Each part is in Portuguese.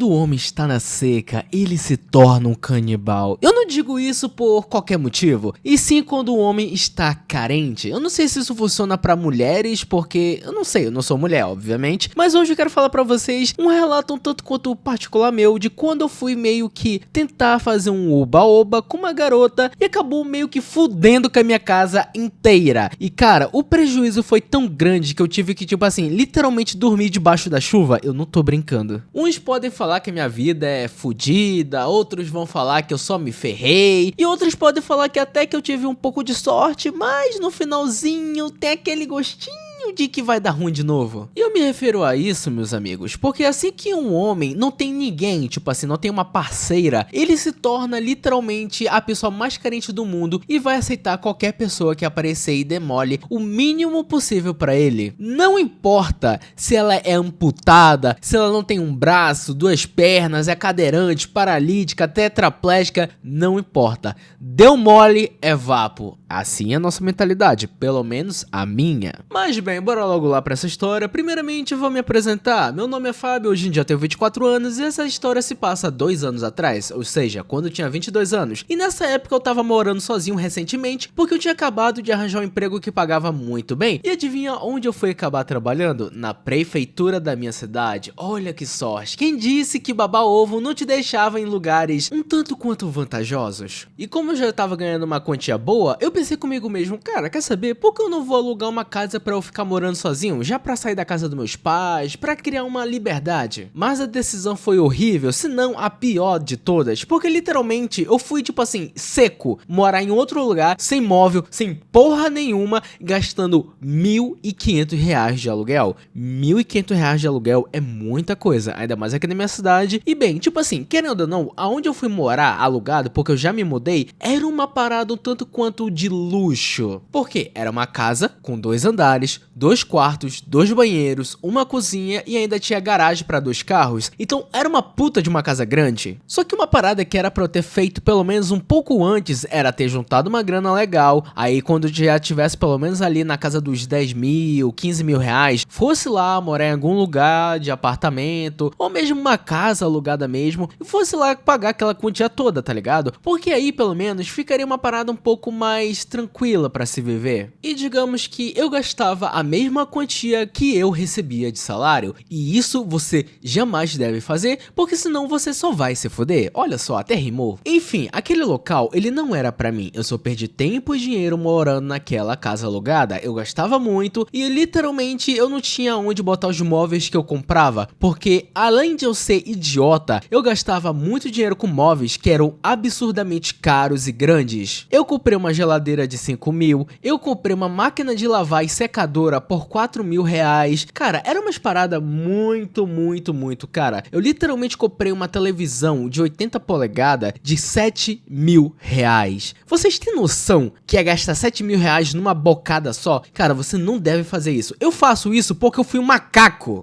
Quando o homem está na seca, ele se torna um canibal. Eu não digo isso por qualquer motivo, e sim quando o homem está carente. Eu não sei se isso funciona para mulheres, porque eu não sei, eu não sou mulher, obviamente, mas hoje eu quero falar para vocês um relato um tanto quanto particular meu de quando eu fui meio que tentar fazer um oba-oba com uma garota e acabou meio que fudendo com a minha casa inteira. E cara, o prejuízo foi tão grande que eu tive que, tipo assim, literalmente dormir debaixo da chuva. Eu não tô brincando. Uns podem falar que a minha vida é fodida, outros vão falar que eu só me ferrei, e outros podem falar que até que eu tive um pouco de sorte, mas no finalzinho tem aquele gostinho de que vai dar ruim de novo. E eu me refiro a isso, meus amigos, porque assim que um homem não tem ninguém, tipo assim, não tem uma parceira, ele se torna literalmente a pessoa mais carente do mundo e vai aceitar qualquer pessoa que aparecer e demole o mínimo possível pra ele. Não importa se ela é amputada, se ela não tem um braço, duas pernas, é cadeirante, paralítica, tetraplégica, não importa. Deu mole, é vapo. Assim é a nossa mentalidade, pelo menos a minha. Mas bem, bora logo lá pra essa história. Primeiramente, vou me apresentar. Meu nome é Fábio, hoje em dia eu tenho 24 anos e essa história se passa 2 anos atrás, ou seja, quando eu tinha 22 anos. E nessa época eu tava morando sozinho recentemente, porque eu tinha acabado de arranjar um emprego que pagava muito bem. E adivinha onde eu fui acabar trabalhando? Na prefeitura da minha cidade. Olha que sorte. Quem disse que babar ovo não te deixava em lugares um tanto quanto vantajosos? E como eu já tava ganhando uma quantia boa, eu pensei comigo mesmo, cara, quer saber? Por que eu não vou alugar uma casa pra eu ficar morando sozinho, já pra sair da casa dos meus pais, pra criar uma liberdade? Mas a decisão foi horrível, se não a pior de todas, porque literalmente eu fui tipo assim, seco, morar em outro lugar, sem móvel, sem porra nenhuma, gastando R$ 1.500 de aluguel. R$ 1.500 de aluguel é muita coisa, ainda mais aqui na minha cidade. E bem, tipo assim, querendo ou não, aonde eu fui morar alugado, porque eu já me mudei, era uma parada um tanto quanto de luxo. Porque era uma casa com 2 andares, 2 quartos, 2 banheiros, uma cozinha e ainda tinha garagem para 2 carros. Então era uma puta de uma casa grande. Só que uma parada que era pra eu ter feito pelo menos um pouco antes era ter juntado uma grana legal. Aí quando já tivesse pelo menos ali na casa dos 10 mil, 15 mil reais, fosse lá morar em algum lugar de apartamento ou mesmo uma casa alugada mesmo e fosse lá pagar aquela quantia toda, tá ligado? Porque aí pelo menos ficaria uma parada um pouco mais tranquila pra se viver. E digamos que eu gastava a mesma quantia que eu recebia de salário, e isso você jamais deve fazer, porque senão você só vai se foder. Olha só, até rimou. Enfim, aquele local, ele não era pra mim, eu só perdi tempo e dinheiro morando naquela casa alugada, eu gastava muito e literalmente eu não tinha onde botar os móveis que eu comprava, porque além de eu ser idiota, eu gastava muito dinheiro com móveis que eram absurdamente caros e grandes. Eu comprei uma geladeira de 5 mil, eu comprei uma máquina de lavar e secadora por 4 mil reais. Cara, era umas paradas muito cara. Eu literalmente comprei uma televisão de 80 polegadas de 7 mil reais. Vocês têm noção que é gastar 7 mil reais numa bocada só? Cara, você não deve fazer isso. Eu faço isso porque eu fui um macaco.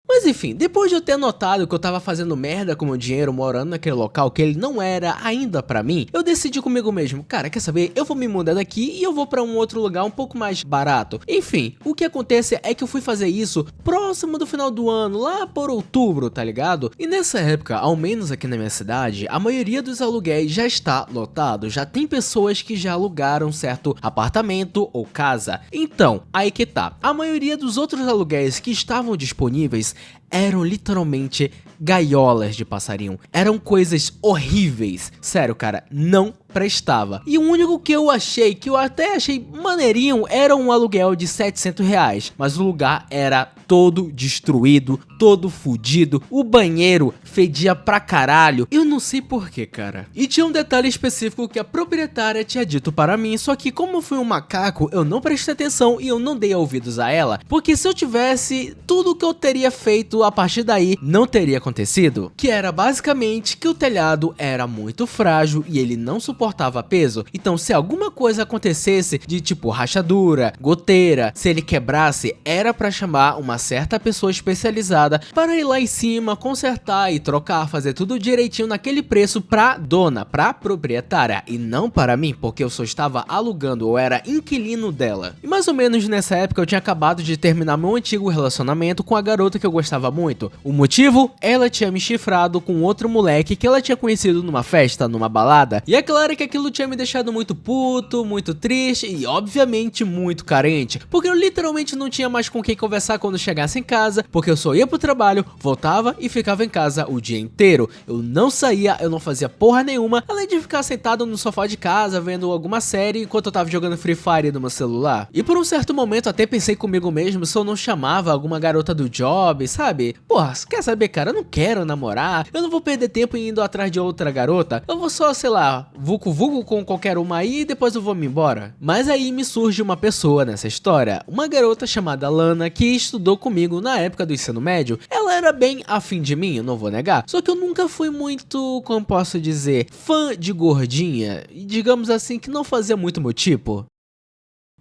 Mas enfim, depois de eu ter notado que eu tava fazendo merda com meu dinheiro morando naquele local que ele não era ainda pra mim, eu decidi comigo mesmo, cara, quer saber, eu vou me mudar daqui e eu vou pra um outro lugar um pouco mais barato. Enfim, o que acontece é que eu fui fazer isso próximo do final do ano, lá por outubro, tá ligado? E nessa época, ao menos aqui na minha cidade, a maioria dos aluguéis já está lotado, já tem pessoas que já alugaram certo apartamento ou casa. Então, aí que tá, a maioria dos outros aluguéis que estavam disponíveis eram literalmente gaiolas de passarinho. Eram coisas horríveis. Sério, cara, não prestava. E o único que eu achei, que eu até achei maneirinho, era um aluguel de 700 reais. Mas o lugar era todo destruído, todo fudido. O banheiro fedia pra caralho. Eu não sei porquê, cara. E tinha um detalhe específico que a proprietária tinha dito para mim, só que como eu fui um macaco, eu não prestei atenção e eu não dei ouvidos a ela. Porque se eu tivesse, tudo que eu teria feito a partir daí não teria acontecido. Que era basicamente que o telhado era muito frágil e ele não suportava suportava peso, então se alguma coisa acontecesse de tipo rachadura, goteira, se ele quebrasse, era pra chamar uma certa pessoa especializada para ir lá em cima, consertar e trocar, fazer tudo direitinho naquele preço pra dona, pra proprietária, e não para mim, porque eu só estava alugando ou era inquilino dela. E mais ou menos nessa época eu tinha acabado de terminar meu antigo relacionamento com a garota que eu gostava muito. O motivo? Ela tinha me chifrado com outro moleque que ela tinha conhecido numa festa, numa balada, e é claro que aquilo tinha me deixado muito puto, muito triste e obviamente muito carente, porque eu literalmente não tinha mais com quem conversar quando chegasse em casa, porque eu só ia pro trabalho, voltava e ficava em casa o dia inteiro. Eu não saía, eu não fazia porra nenhuma, além de ficar sentado no sofá de casa vendo alguma série enquanto eu tava jogando Free Fire no meu celular. E por um certo momento até pensei comigo mesmo se eu não chamava alguma garota do job, sabe? Porra, quer saber, cara, eu não quero namorar, eu não vou perder tempo indo atrás de outra garota, eu vou só, sei lá, vucu com qualquer uma aí e depois eu vou me embora. Mas aí me surge uma pessoa nessa história, uma garota chamada Lana que estudou comigo na época do ensino médio. Ela era bem afim de mim, eu não vou negar, só que eu nunca fui muito, como posso dizer, fã de gordinha, e digamos assim que não fazia muito meu tipo.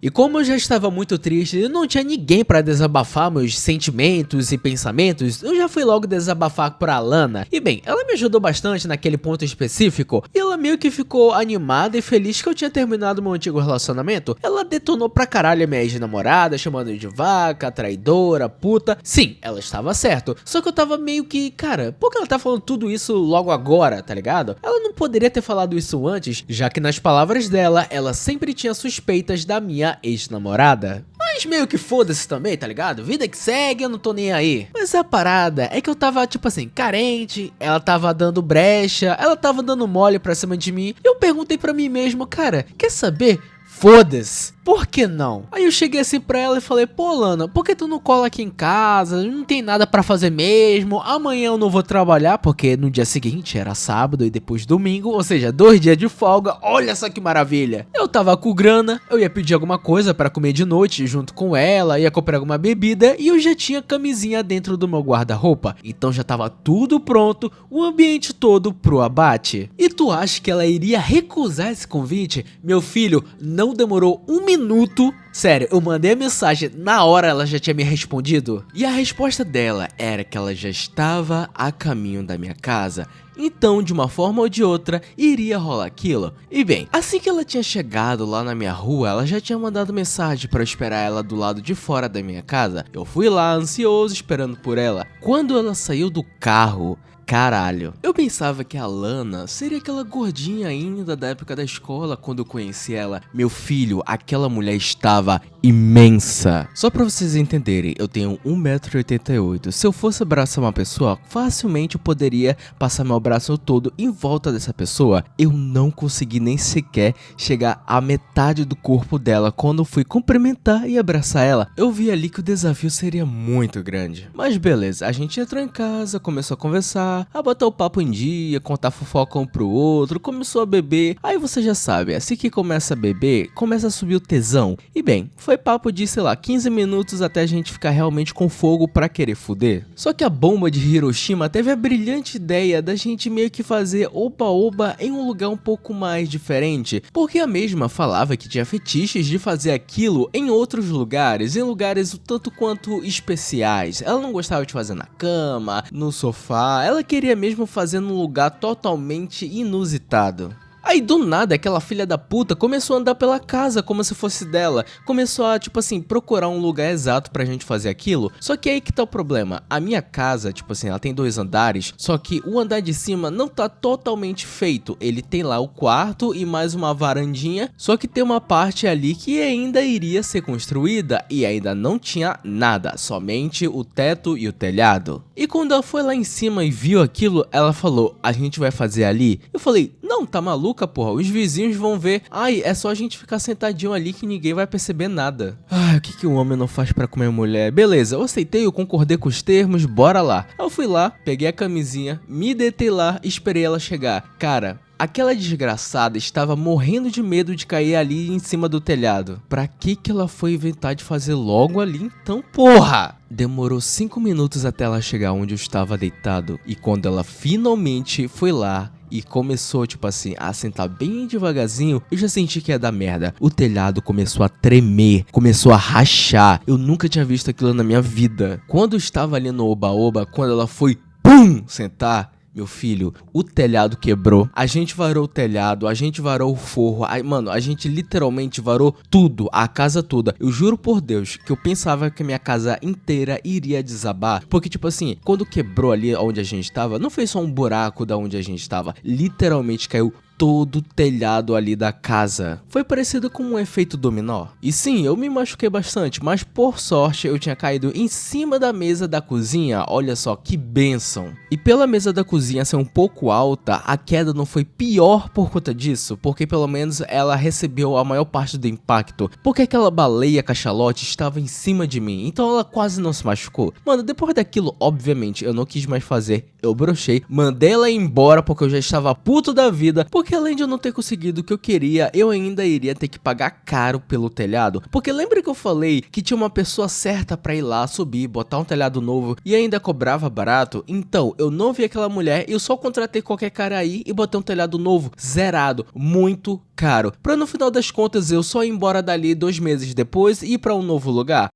E como eu já estava muito triste e não tinha ninguém para desabafar meus sentimentos e pensamentos, eu já fui logo desabafar pra Lana. E bem, ela me ajudou bastante naquele ponto específico, e ela meio que ficou animada e feliz que eu tinha terminado meu antigo relacionamento. Ela detonou pra caralho a minha ex-namorada, chamando de vaca, traidora, puta. Sim, ela estava certo, só que eu tava meio que, cara, por que ela tá falando tudo isso logo agora, tá ligado? Ela não poderia ter falado isso antes, já que nas palavras dela, ela sempre tinha suspeitas da minha ex-namorada. Mas meio que foda-se também, tá ligado? Vida que segue, eu não tô nem aí. Mas a parada é que eu tava, tipo assim, carente, ela tava dando brecha, ela tava dando mole pra cima de mim. Eu perguntei pra mim mesmo, cara, quer saber? Foda-se, por que não? Aí eu cheguei assim pra ela e falei, pô Lana, por que tu não cola aqui em casa? Não tem nada pra fazer mesmo, amanhã eu não vou trabalhar, porque no dia seguinte era sábado e depois domingo, ou seja, 2 dias de folga, olha só que maravilha. Eu tava com grana, eu ia pedir alguma coisa pra comer de noite junto com ela, ia comprar alguma bebida e eu já tinha camisinha dentro do meu guarda-roupa, então já tava tudo pronto, o ambiente todo pro abate. E tu acha que ela iria recusar esse convite? Meu filho, não demorou 1 minuto, sério, eu mandei a mensagem, na hora ela já tinha me respondido. E a resposta dela era que ela já estava a caminho da minha casa, então de uma forma ou de outra iria rolar aquilo. E bem, assim que ela tinha chegado lá na minha rua, ela já tinha mandado mensagem para eu esperar ela do lado de fora da minha casa. Eu fui lá ansioso esperando por ela. Quando ela saiu do carro, caralho, eu pensava que a Lana seria aquela gordinha ainda da época da escola quando eu conheci ela. Meu filho, aquela mulher estava imensa. Só pra vocês entenderem, eu tenho 1,88 m. Se eu fosse abraçar uma pessoa, facilmente eu poderia passar meu braço todo em volta dessa pessoa. Eu não consegui nem sequer chegar à metade do corpo dela quando fui cumprimentar e abraçar ela. Eu vi ali que o desafio seria muito grande. Mas beleza, a gente entrou em casa, começou a conversar, a botar o papo em dia, contar fofoca um pro outro, começou a beber. Aí você já sabe, assim que começa a beber, começa a subir o tesão. E bem, foi papo de, sei lá, 15 minutos até a gente ficar realmente com fogo pra querer fuder. Só que a bomba de Hiroshima teve a brilhante ideia da gente meio que fazer oba-oba em um lugar um pouco mais diferente, porque a mesma falava que tinha fetiches de fazer aquilo em outros lugares, em lugares o tanto quanto especiais. Ela não gostava de fazer na cama, no sofá, ela queria mesmo fazer num lugar totalmente inusitado. Aí do nada aquela filha da puta começou a andar pela casa como se fosse dela. Começou a, tipo assim, procurar um lugar exato pra gente fazer aquilo. Só que aí que tá o problema. A minha casa, tipo assim, ela tem 2 andares. Só que o andar de cima não tá totalmente feito. Ele tem lá o quarto e mais uma varandinha. Só que tem uma parte ali que ainda iria ser construída e ainda não tinha nada. Somente o teto e o telhado. E quando ela foi lá em cima e viu aquilo, ela falou, a gente vai fazer ali? Eu falei, não, tá maluca, porra? Os vizinhos vão ver. Ai, é só a gente ficar sentadinho ali que ninguém vai perceber nada. Ai, o que que um homem não faz pra comer mulher? Beleza, eu aceitei, eu concordei com os termos, bora lá. Eu fui lá, peguei a camisinha, me deitei lá e esperei ela chegar. Cara, aquela desgraçada estava morrendo de medo de cair ali em cima do telhado. Pra que ela foi inventar de fazer logo ali então, porra? Demorou 5 minutos até ela chegar onde eu estava deitado. E quando ela finalmente foi lá, e começou, tipo assim, a sentar bem devagarzinho, eu já senti que ia dar merda. O telhado começou a tremer, começou a rachar. Eu nunca tinha visto aquilo na minha vida. Quando eu estava ali no oba-oba, quando ela foi, pum, sentar, meu filho, o telhado quebrou. A gente varou o telhado, a gente varou o forro. Mano, a gente literalmente varou tudo, a casa toda. Eu juro por Deus que eu pensava que a minha casa inteira iria desabar. Porque, tipo assim, quando quebrou ali onde a gente tava, não foi só um buraco da onde a gente tava. Literalmente caiu todo o telhado ali da casa. Foi parecido com um efeito dominó. E sim, eu me machuquei bastante, mas por sorte eu tinha caído em cima da mesa da cozinha. Olha só que bênção. E pela mesa da cozinha ser um pouco alta, a queda não foi pior por conta disso, porque pelo menos ela recebeu a maior parte do impacto, porque aquela baleia cachalote estava em cima de mim, então ela quase não se machucou. Mano, depois daquilo, obviamente, eu não quis mais fazer, eu brochei, mandei ela embora porque eu já estava puto da vida, porque além de eu não ter conseguido o que eu queria, eu ainda iria ter que pagar caro pelo telhado. Porque lembra que eu falei que tinha uma pessoa certa pra ir lá, subir, botar um telhado novo e ainda cobrava barato? Então, eu não vi aquela mulher e eu só contratei qualquer cara aí e botei um telhado novo, zerado, muito caro. Pra no final das contas eu só ir embora dali 2 meses depois e ir pra um novo lugar.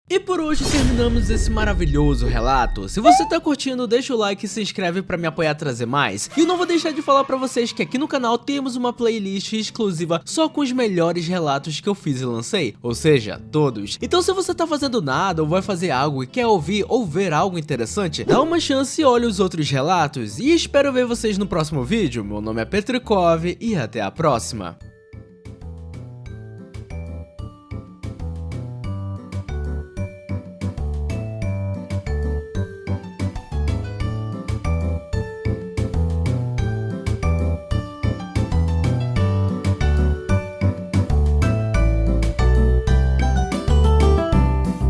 E por hoje terminamos esse maravilhoso relato. Se você tá curtindo, deixa o like e se inscreve pra me apoiar a trazer mais. E eu não vou deixar de falar pra vocês que aqui no canal temos uma playlist exclusiva só com os melhores relatos que eu fiz e lancei, ou seja, todos. Então se você tá fazendo nada ou vai fazer algo e quer ouvir ou ver algo interessante, dá uma chance e olha os outros relatos. E espero ver vocês no próximo vídeo. Meu nome é Petrikov e até a próxima.